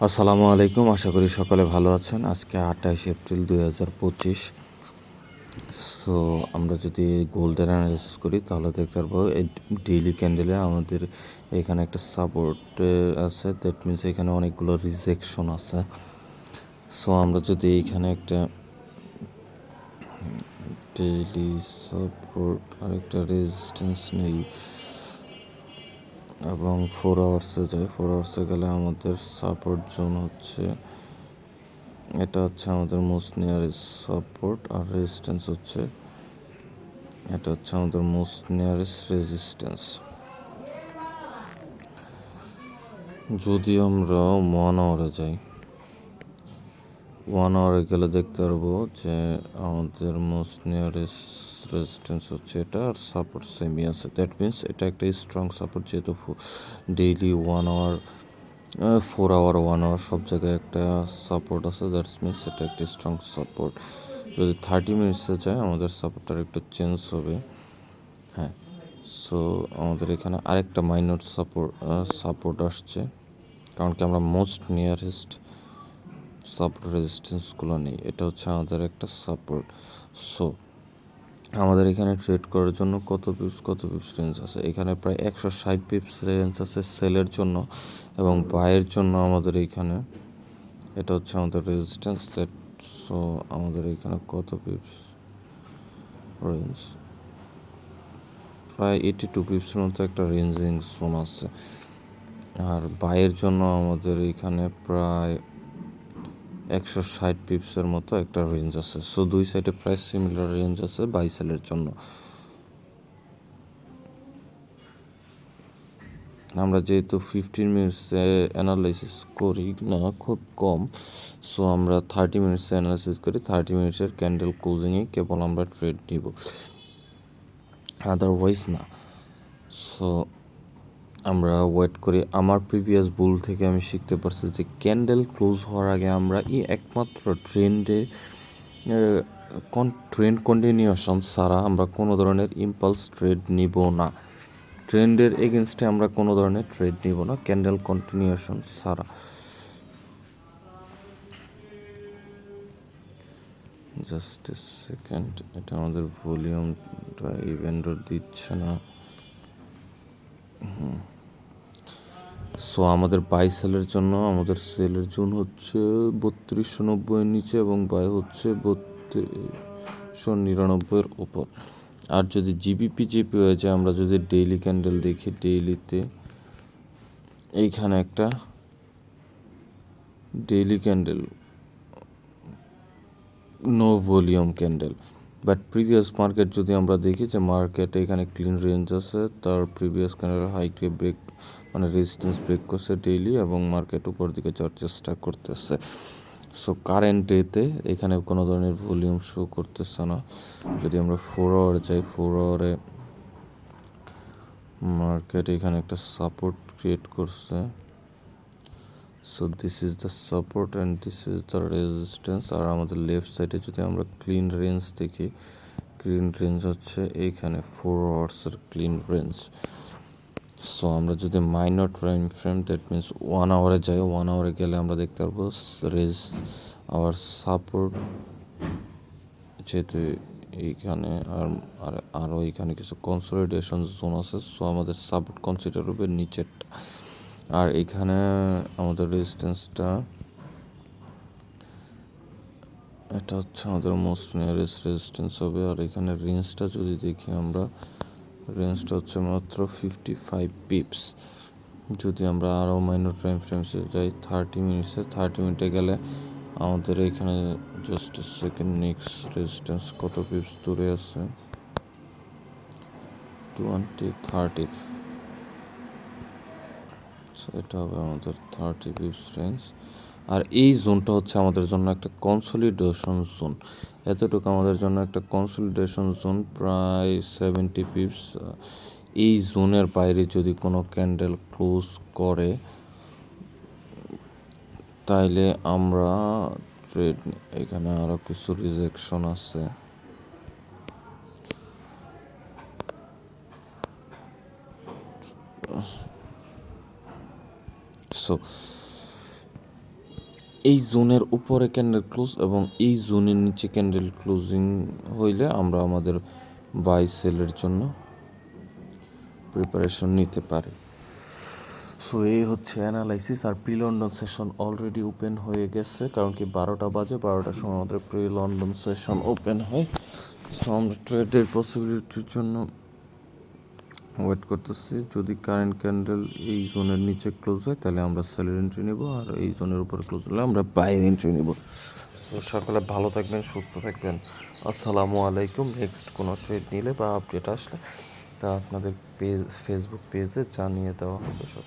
আসসালামু আলাইকুম, আশা করি সকলে ভালো আছেন। আজকে 28 এপ্রিল 2025। সো আমরা যদি গোল্ডের অ্যানালিসিস করি তাহলে দেখতে পারবো এই ডেইলি ক্যান্ডেলে আমাদের এখানে একটা সাপোর্ট আছে, দ্যাট মিনস এখানে অনেকগুলো রিজেকশন আছে। সো আমরা যদি এখানে একটা ডেইলি সাপোর্ট আর একটা রেজিস্ট্যান্স নেই এবং 4 আওয়ার্সে যাই, 4 আওয়ার্সে গেলে আমাদের সাপোর্ট জোন হচ্ছে, এটা হচ্ছে আমাদের মোস্ট নিয়ারেস্ট সাপোর্ট, আর রেজিস্ট্যান্স হচ্ছে, এটা হচ্ছে আমাদের মোস্ট নিয়ারেস্ট রেজিস্ট্যান্স। যদি আমরা 1 আওয়ারে যাই, 1 আওয়ারে গেলে দেখতে পারবো যে আমাদের মোস্ট নিয়ারেস্ট রেজিস্ট্যান্স হচ্ছে এটা, আর সাপোর্ট সেমি আছে। দ্যাট মিনস এটা একটা স্ট্রং সাপোর্ট, যেহেতু ডেইলি 1 আওয়ার, 4 আওয়ার, 1 আওয়ার সব জায়গায় একটা সাপোর্ট আছে। দ্যাটস মিনস এটা একটা স্ট্রং সাপোর্ট। যদি 30 মিনিটসে যায় আমাদের সাপোর্টটা একটু চেঞ্জ হবে। হ্যাঁ, সো আমাদের এখানে আরেকটা মাইনর সাপোর্ট আসছে, কারণ কি আমরা মোস্ট নিয়ারেস্ট সাপোর্ট রেজিস্ট্যান্সগুলো নেই। এটা হচ্ছে আমাদের একটা সাপোর্ট। সো আমাদের এখানে ট্রেড করার জন্য কত পিপস রেঞ্জ আছে? এখানে প্রায় 160 পিপস রেঞ্জ আছে সেলের জন্য, এবং বাইয়ের জন্য আমাদের এইখানে এটা হচ্ছে আমাদের রেজিস্ট্যান্স। সো আমাদের এখানে কত পিপস রেঞ্জ? প্রায় 82 পিপসের মতো একটা রেঞ্জিং জোন আছে। আর বাইয়ের জন্য আমাদের এখানে প্রায় 160 পিপসের মতো একটা রেঞ্জ আছে। সো দুই সাইডে প্রায় সিমিলার রেঞ্জ আছে বাই সেলের জন্য। আমরা যেহেতু 15 মিনিটসে অ্যানালাইসিস করি না, খুব কম, সো আমরা 30 মিনিটসে অ্যানালাইসিস করি। 30 মিনিটসের ক্যান্ডেল ক্লোজিংয়ে কেবল আমরা ট্রেড নিব, আদারওয়াইজ না। সো আমরা ওয়েট করি। আমার প্রিভিয়াস বুল থেকে আমি শিখতে পারছি যে ক্যান্ডেল ক্লোজ হওয়ার আগে আমরা একমাত্র ট্রেন্ড কন্টিনিউশন ছাড়া আমরা কোনো ধরনের ইম্পালস ট্রেড নিব না। ট্রেন্ডের এগেনস্টে আমরা কোনো ধরনের ট্রেড নিব না ক্যান্ডেল কন্টিনিউশন ছাড়া। জাস্ট এ সেকেন্ড, এটা আমাদের ভলিউমটা ইভেন্টর দিচ্ছে না। সো আমাদের বাই সেলের জন্য আমাদের সেলের জোন হচ্ছে 3290 নিচে, এবং বাই হচ্ছে 3299 উপর। আর যদি জিবিপি হয়ে যায়, আমরা যদি ডেইলি ক্যান্ডেল দেখি, ডেইলিতে এইখানে একটা daily candle, no volume candle. But previous market যদি আমরা দেখি যে মার্কেটে এখানে ক্লিন রেঞ্জ আছে, তার প্রিভিয়াস ক্যান্ডেল হাইকে ব্রেক, মানে রেজিস্ট্যান্স ব্রেক করছে ডেইলি, এবং মার্কেট উপর দিকে যাওয়ার চেষ্টা করতেছে। সো কারেন্ট ডেতে এখানে কোনো ধরনের ভলিউম শো করতেছে না। যদি আমরা 4 আওয়ারে যাই, 4 আওয়ারে মার্কেট এখানে একটা সাপোর্ট ক্রিয়েট করছে। So this is the support and this is the resistance. আর আমাদের লেফট সাইডে যদি আমরা ক্লিন রেঞ্জ দেখি, ক্লিন রেঞ্জ হচ্ছে এইখানে 4 আওয়ার্সের ক্লিন রেঞ্জ। সো আমরা যদি minor time frame, that means 1 আওয়ারে যাই, 1 আওয়ারে গেলে আমরা দেখতে পারবো আওয়ার সাপোর্ট, যেহেতু এইখানে আরও এইখানে কিছু কনসলিডেশন জোন আছে, সো আমাদের সাপোর্ট কনসিডার হবে নিচেরটা। আর এখানে আমাদের রেজিস্ট্যান্সটা, এটা হচ্ছে আমাদের মোস্ট নিয়ারেস্ট রেজিস্ট্যান্স হবে। আর এখানে রেঞ্জটা যদি দেখি আমরা, রেঞ্জটা হচ্ছে মাত্র 55 পিপস। যদি আমরা আরও মাইনর টাইম ফ্রেমসে যাই, 30 মিনিটসে, 30 মিনিটে গেলে আমাদের এখানে জাস্ট সেকেন্ড, নেক্সট রেজিস্ট্যান্স কত পিপস দূরে আছে, 30, এটা হবে আমাদের 30 পিপস রেঞ্জ। আর এই জোনটা হচ্ছে আমাদের জন্য একটা কনসলিডেশন জোন। এতটুকু আমাদের জন্য একটা কনসলিডেশন জোন, প্রায় 70 পিপস। এই জোনের বাইরে যদি কোনো ক্যান্ডেল ক্লোজ করে, তাইলে আমরা ট্রেড, এখানে আরও কিছু রিজেকশন আছে। সো এই জোনের উপরে ক্যান্ডেল ক্লোজ এবং এই জোনের নিচে ক্যান্ডেল ক্লোজিং হইলে আমরা আমাদের বাই সেলের জন্য প্রিপারেশন নিতে পারি। সো এই হচ্ছে অ্যানালাইসিস। আর pre London session already open হয়ে গেছে, কারণ কি 12টা বাজে, 12টার সময় আমাদের প্রি লন্ডন সেশন ওপেন হয়। সো আমরা ট্রেডের পসিবিলিটির জন্য ওয়েট করতেছি। যদি কারেন্ট ক্যান্ডেল এই জোনের নিচে ক্লোজ হয় তাহলে আমরা সেলের এন্ট্রি নেব, আর এই জোনের উপরে ক্লোজ হলে আমরা বাইয়ের এন্ট্রি নেব। সো সকলে ভালো থাকবেন, সুস্থ থাকবেন। আসসালামু আলাইকুম। নেক্সট কোনো ট্রেড নিলে বা আপডেট আসলে তা আপনাদের ফেসবুক পেজে জানিয়ে দেওয়া হবে সব।